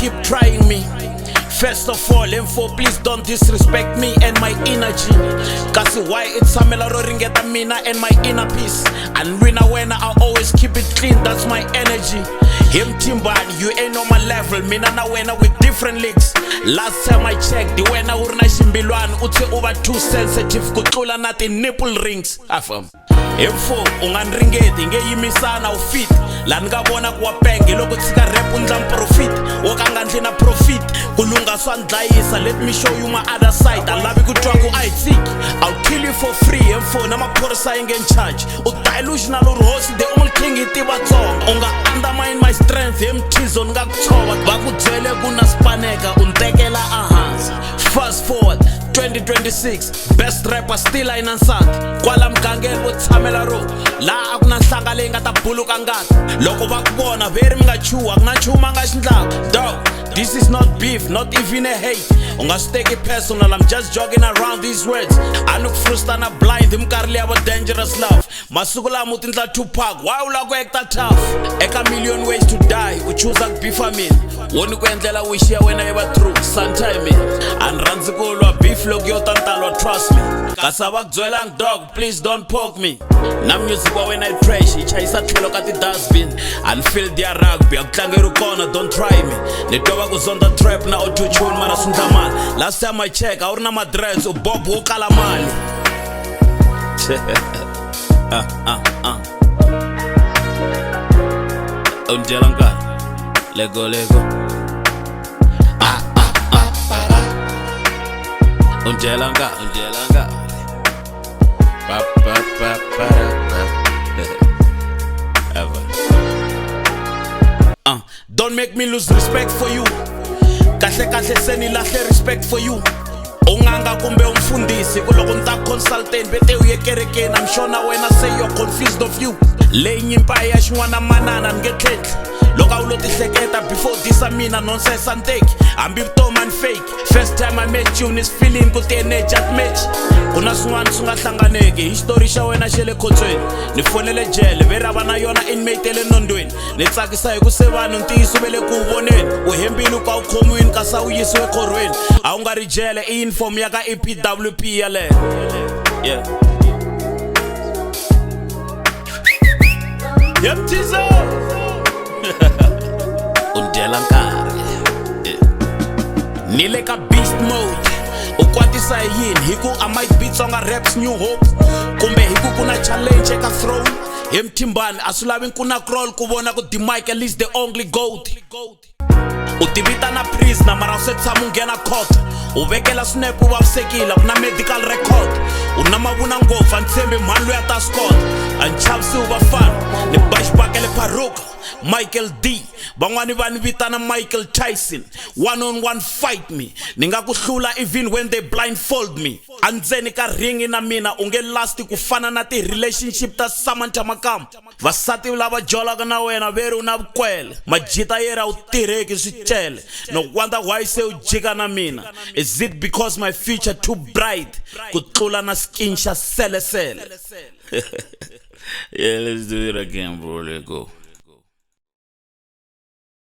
keep trying me. First of all, info, please don't disrespect me and my energy. Kasi why it's samela ro ringeta mina and my inner peace. And when I always keep it clean, that's my energy. Mthimbani, you ain't on my level. Mina na wena with different leagues. Last time I checked, the wena urna shimbilwan uthi over too sensitive kutlula nathi nipple rings. Afam. Info, unganringeti ngeyimisana ufit. La ngabona kuwapenge loko tsika rap undla profit. Wakangandli na profit. Kulunga swandlayisa, let me show you my other side. I love you kutwa ku I I'll kill you for free. Info, na maphorisa in charge. Delusional host, the only king itiba tsonga. Unga undermine my strength, mthizo ngakuthoba. Bakudzele kuna spaneka, untekela ahansi. Fast forward, 2026, best rapper still ain't ansat. Kwala mgangeni wo tshamela ro. La akuna nhlanga leyi nga ta buluka ngati. Loko va ku vona veri mi nga chuha, ku na chuma nga xindlaka. Dog, this is not beef, not even a hate. Unga swi teki personal, I'm just jogging around these words. Anu kufrusta na blind, Nkarhi leyi wa dangerous love. Masiku lama uti ndla Tupac, why u la ku act tough? Eka million ways to die, u choose ku beefa mina. Woni ku endlela wish ya wena yi va true, sometime and rhandzi ku lwa beef loko yo tantalwa, trust me. Kasi va ku byela dog, please don't poke me. Na music wa wena yi trash, yi chayisa tlhelo ka ti dustbin. And feel their rugby, a ku tlangeri kona, don't try me. Ni tova ku zonda trap na auto-tune mana swi ndla mali. Last time I check, a wu ri na madress, u bob wo kala mali. Dyela Nkarhi, lego. Dyela Nkarhi. Don't make me lose respect for you. Kahle seni lahle respect for you. Unganga kumbe umfundisi kuloko nta consultant bete uye kerekeni. I'm sure na wena say you're confused of you. Leyi nyimpa ya xin'wana manana ngetlhetli. Loko a wu lo tihleketa before this mina nonsense anteki. Hambi vutomi and fake. First time I met you nis feeling ku ti energy at match. Kuna swin'wana swi nga hlanganeki. Hi xitori xa wena xa le khotsweni. Ni fonele jele veri a va na yona inmate le nondweni. Ni tsakisa hi ku se vanhu ntiyiso ve le ku voneni. U hembile u ka u khomiwini kasi a wu yisiwe khorhweni. A wu nga ri jele i inform ya ka EPWP yaleyo. Yeah. Mthizo Dyela Nkarhi. Nile ka beast mode. U kwatisa yini hi ku I might be tsonga raps new hope. Kumbe hi ku kuna challenge eka throne. Mthimbani a swi lavi kuna crawl ku vona ku the mic at least the only goat. U tivita na prisoner mara u se tshama u nghena court. U vekela snap u vavisekile ku na medical record. U na mavuna ngopfu a ni tshembi mhani loyi a ta swi kota. A ni chavisi u vafana ni baxibakele pharuka. Michael D, van'wani va ni vitana Michael Tyson. One-on-one fight me. Ni nga ku hlula even when they blindfold me. Andzeni ka ringi na mina u nge lasti ku fana na ti relationship ta Samantha Makam. Vasati lava jolaka na wena veri u na vukwele. Majita yera u tirheki swicele. No wonder why se u jika na mina. Is it because my future too bright ku tlula na skin xa sele? Yeah, let's do it again, bro. Let's go.